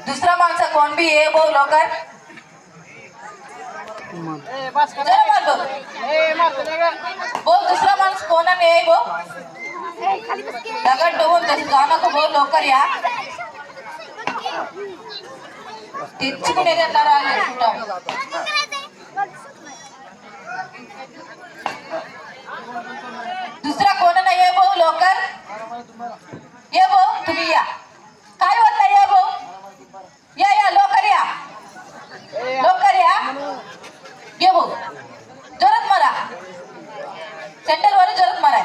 दुसरा माणसा कोण बी ये बोल लवकर. बोल दुसरा माणूस कोण आहे बोल. दगड ठेवून तसं जाऊ नको बोल लवकर या. तिचकून येतात आले दुसरा कोण नाही ये भाऊ लवकर ये भाऊ तुम्ही या. काय होत नाही ये भाऊ या या लवकर या लवकर या ये भाऊ. जोरात मारा सेंटर वर जोरात मारा.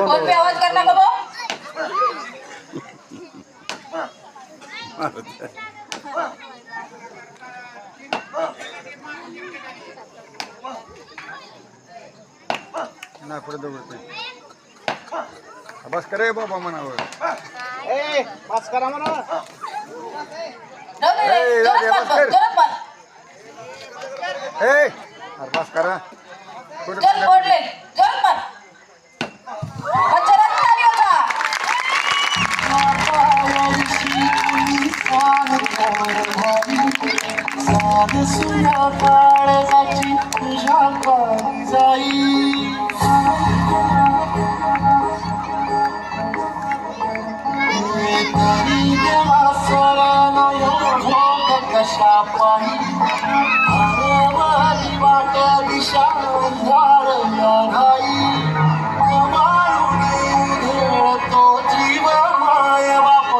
कोण पे आवाज करणार का भाऊ. ना पुढे दौडते बस करे बाबा मनावर बस करा म्हणा. जोरात मार. ए बस करा चल बोलले जोरात मार. जोरात ताली होता. जीव माय बाप